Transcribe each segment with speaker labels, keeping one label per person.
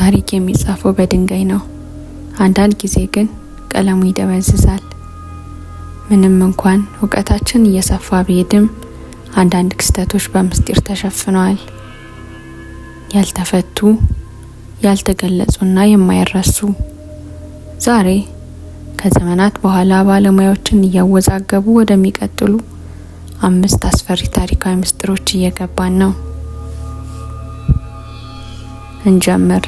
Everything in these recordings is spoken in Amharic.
Speaker 1: ታሪክ የሚጻፈው በድንጋይ ነው። አንዳንድ ጊዜ ግን ቀለሙ ይደበዝዛል። ምንም እንኳን እውቀታችን እየሰፋ ቢሄድም አንዳንድ ክስተቶች በምስጢር ተሸፍነዋል። ያልተፈቱ፣ ያልተገለጹና የማይረሱ። ዛሬ ከዘመናት በኋላ ባለሙያዎችን እያወዛገቡ ወደሚቀጥሉ 5 አስፈሪ ታሪካዊ ምስጢሮች እየገባን ነው። እንጀምር።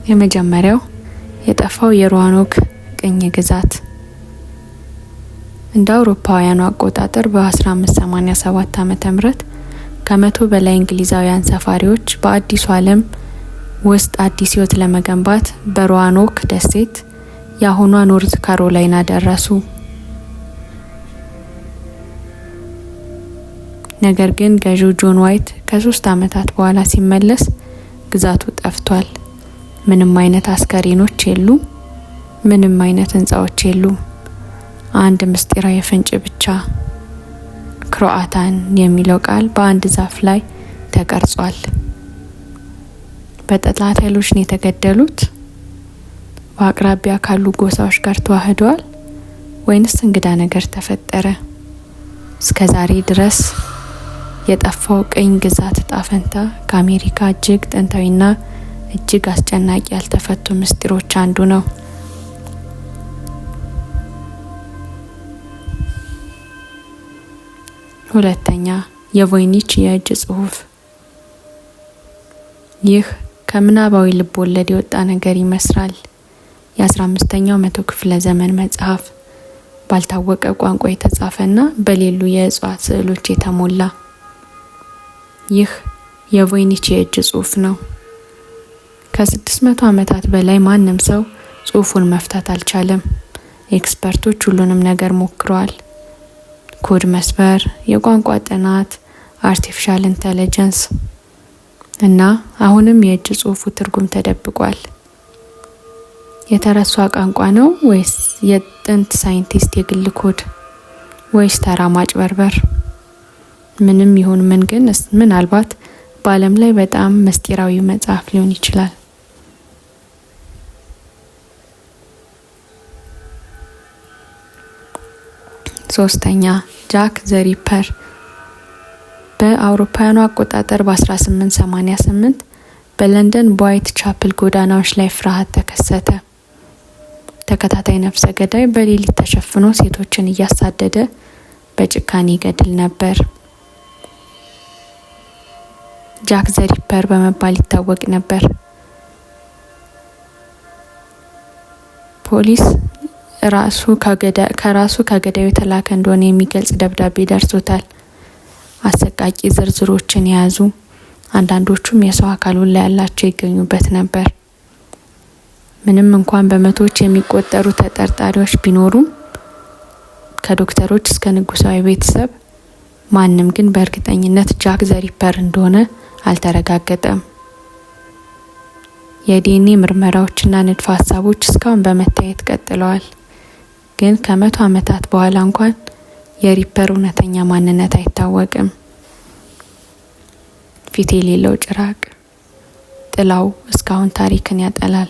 Speaker 1: የመጀመሪያው የጠፋው የሮዋኖክ ቅኝ ግዛት። እንደ አውሮፓውያኑ አቆጣጠር በ1587 ዓ.ም ከ100 በላይ እንግሊዛውያን ሰፋሪዎች በአዲሱ ዓለም ውስጥ አዲስ ሕይወት ለመገንባት በሮዋኖክ ደሴት የአሁኗ ኖርዝ ካሮላይና ደረሱ። ነገር ግን ገዢው ጆን ዋይት ከ3 ዓመታት በኋላ ሲመለስ ግዛቱ ጠፍቷል። ምንም አይነት አስከሬኖች የሉም። ምንም አይነት ህንጻዎች የሉም። አንድ ምስጢራዊ ፍንጭ ብቻ። ክሮአታን የሚለው ቃል በአንድ ዛፍ ላይ ተቀርጿል። በጠላት ኃይሎች ነው የተገደሉት? በአቅራቢያ ካሉ ጎሳዎች ጋር ተዋህደዋል? ወይንስ እንግዳ ነገር ተፈጠረ? እስከዛሬ ድረስ የጠፋው ቅኝ ግዛት ዕጣ ፈንታ ከአሜሪካ እጅግ ጥንታዊና እጅግ አስጨናቂ ያልተፈቱ ምስጢሮች አንዱ ነው። ሁለተኛ፣ የቮይኒች የእጅ ጽሑፍ። ይህ ከምናባዊ ልብ ወለድ የወጣ ነገር ይመስላል። የ15ኛው መቶ ክፍለ ዘመን መጽሐፍ፣ ባልታወቀ ቋንቋ የተጻፈና በሌሉ የእጽዋት ስዕሎች የተሞላ። ይህ የቮይኒች የእጅ ጽሑፍ ነው። ከ600 ዓመታት በላይ ማንም ሰው ጽሑፉን መፍታት አልቻለም። ኤክስፐርቶች ሁሉንም ነገር ሞክረዋል። ኮድ መስበር፣ የቋንቋ ጥናት፣ አርቲፊሻል ኢንተለጀንስ እና አሁንም የእጅ ጽሑፉ ትርጉም ተደብቋል። የተረሳ ቋንቋ ነው ወይስ የጥንት ሳይንቲስት የግል ኮድ ወይስ ተራ ማጭበርበር? ምንም ይሁን ምን ግን ምናልባት በዓለም ላይ በጣም ምስጢራዊ መጽሐፍ ሊሆን ይችላል። ሶስተኛ፣ ጃክ ዘ ሪፐር። በአውሮፓውያኑ አቆጣጠር በ1888 በለንደን በዋይት ቻፕል ጎዳናዎች ላይ ፍርሃት ተከሰተ። ተከታታይ ነፍሰ ገዳይ በሌሊት ተሸፍኖ ሴቶችን እያሳደደ በጭካኔ ይገድል ነበር። ጃክ ዘ ሪፐር በመባል ይታወቅ ነበር። ፖሊስ ከራሱ ከገዳዩ የተላከ እንደሆነ የሚገልጽ ደብዳቤ ደርሶታል። አሰቃቂ ዝርዝሮችን የያዙ፣ አንዳንዶቹም የሰው አካሉን ላይ ያላቸው ይገኙበት ነበር። ምንም እንኳን በመቶዎች የሚቆጠሩ ተጠርጣሪዎች ቢኖሩም ከዶክተሮች እስከ ንጉሳዊ ቤተሰብ ማንም ግን በእርግጠኝነት ጃክ ዘ ሪፐር እንደሆነ አልተረጋገጠም። የዲኤንኤ ምርመራዎችና ንድፈ ሀሳቦች እስካሁን በመታየት ቀጥለዋል። ግን ከ100 ዓመታት በኋላ እንኳን የሪፐር እውነተኛ ማንነት አይታወቅም። ፊት የሌለው ጭራቅ፣ ጥላው እስካሁን ታሪክን ያጠላል።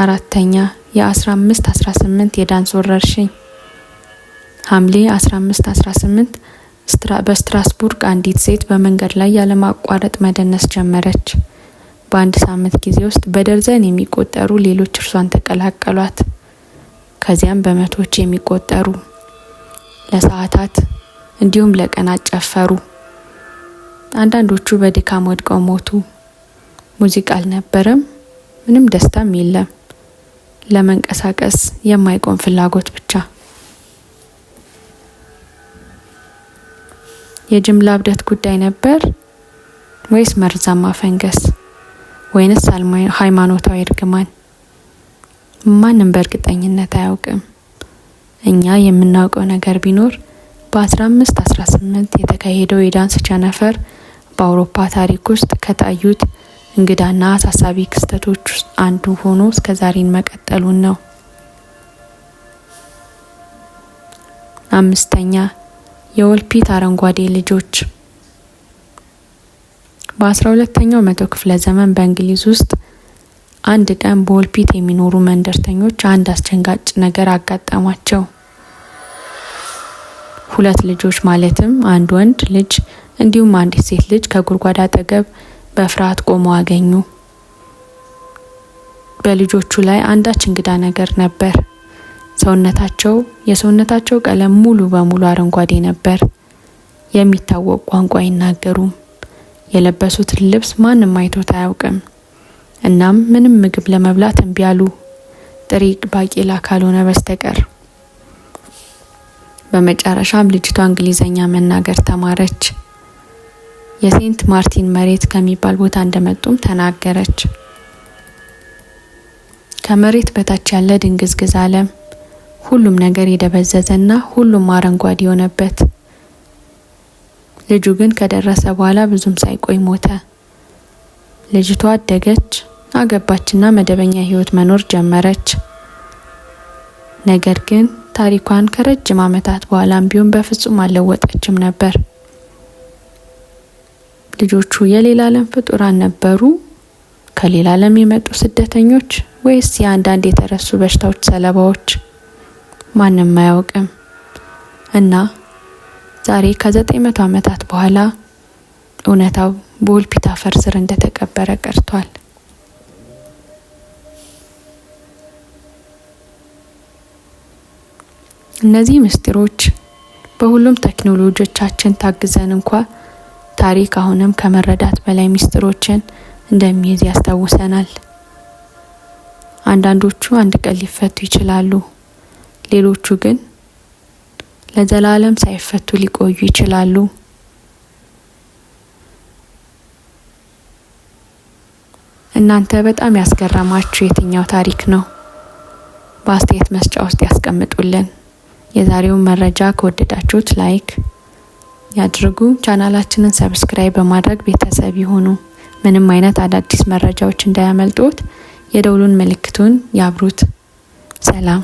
Speaker 1: አራተኛ፣ የ1518 የዳንስ ወረርሽኝ። ሐምሌ 1518 በስትራስቡርግ አንዲት ሴት በመንገድ ላይ ያለማቋረጥ መደነስ ጀመረች። በአንድ ሳምንት ጊዜ ውስጥ በደርዘን የሚቆጠሩ ሌሎች እርሷን ተቀላቀሏት። ከዚያም በመቶዎች የሚቆጠሩ ለሰዓታት እንዲሁም ለቀናት ጨፈሩ። አንዳንዶቹ በድካም ወድቀው ሞቱ። ሙዚቃ አልነበረም፣ ምንም ደስታም የለም። ለመንቀሳቀስ የማይቆም ፍላጎት ብቻ። የጅምላ እብደት ጉዳይ ነበር ወይስ መርዛማ ፈንገስ ወይንስ ሃይማኖታዊ እርግማን? ማንም በእርግጠኝነት አያውቅም። እኛ የምናውቀው ነገር ቢኖር በ1518 የተካሄደው የዳንስ ቸነፈር በአውሮፓ ታሪክ ውስጥ ከታዩት እንግዳና አሳሳቢ ክስተቶች ውስጥ አንዱ ሆኖ እስከዛሬን መቀጠሉን ነው። 5ኛ የወልፒት አረንጓዴ ልጆች። በ12ኛው መቶ ክፍለ ዘመን በእንግሊዝ ውስጥ አንድ ቀን በወልፒት የሚኖሩ መንደርተኞች አንድ አስደንጋጭ ነገር አጋጠማቸው። 2 ልጆች ማለትም አንድ ወንድ ልጅ እንዲሁም አንዲት ሴት ልጅ ከጉድጓድ አጠገብ በፍርሃት ቆመው አገኙ። በልጆቹ ላይ አንዳች እንግዳ ነገር ነበር። የሰውነታቸው ቀለም ሙሉ በሙሉ አረንጓዴ ነበር። የሚታወቅ ቋንቋ አይናገሩም። የለበሱት ልብስ ማንም አይቶት አያውቅም። እናም ምንም ምግብ ለመብላት እምቢ አሉ፣ ጥሬ ባቄላ ካልሆነ በስተቀር። በመጨረሻም ልጅቷ እንግሊዘኛ መናገር ተማረች። የሴንት ማርቲን መሬት ከሚባል ቦታ እንደመጡም ተናገረች። ከመሬት በታች ያለ ድንግዝግዝ ዓለም፣ ሁሉም ነገር የደበዘዘና ሁሉም አረንጓዴ የሆነበት። ልጁ ግን ከደረሰ በኋላ ብዙም ሳይቆይ ሞተ። ልጅቷ አደገች፣ አገባችና መደበኛ ህይወት መኖር ጀመረች። ነገር ግን ታሪኳን ከረጅም ዓመታት በኋላም ቢሆን በፍጹም አልለወጠችም ነበር። ልጆቹ የሌላ ዓለም ፍጡራን ነበሩ? ከሌላ ዓለም የመጡ ስደተኞች ወይስ የአንዳንድ የተረሱ በሽታዎች ሰለባዎች? ማንም አያውቅም። እና ዛሬ ከ900 ዓመታት በኋላ እውነታው በወልፒት አፈር ስር እንደተቀበረ ቀርቷል። እነዚህ ምስጢሮች በሁሉም ቴክኖሎጂዎቻችን ታግዘን እንኳን ታሪክ አሁንም ከመረዳት በላይ ምስጢሮችን እንደሚይዝ ያስታውሰናል። አንዳንዶቹ አንድ ቀን ሊፈቱ ይችላሉ፣ ሌሎቹ ግን ለዘላለም ሳይፈቱ ሊቆዩ ይችላሉ። እናንተ በጣም ያስገረማችሁ የትኛው ታሪክ ነው? በአስተያየት መስጫ ውስጥ ያስቀምጡልን። የዛሬውን መረጃ ከወደዳችሁት ላይክ ያድርጉ። ቻናላችንን ሰብስክራይብ በማድረግ ቤተሰብ ይሁኑ። ምንም አይነት አዳዲስ መረጃዎች እንዳያመልጡት የደውሉን ምልክቱን ያብሩት። ሰላም።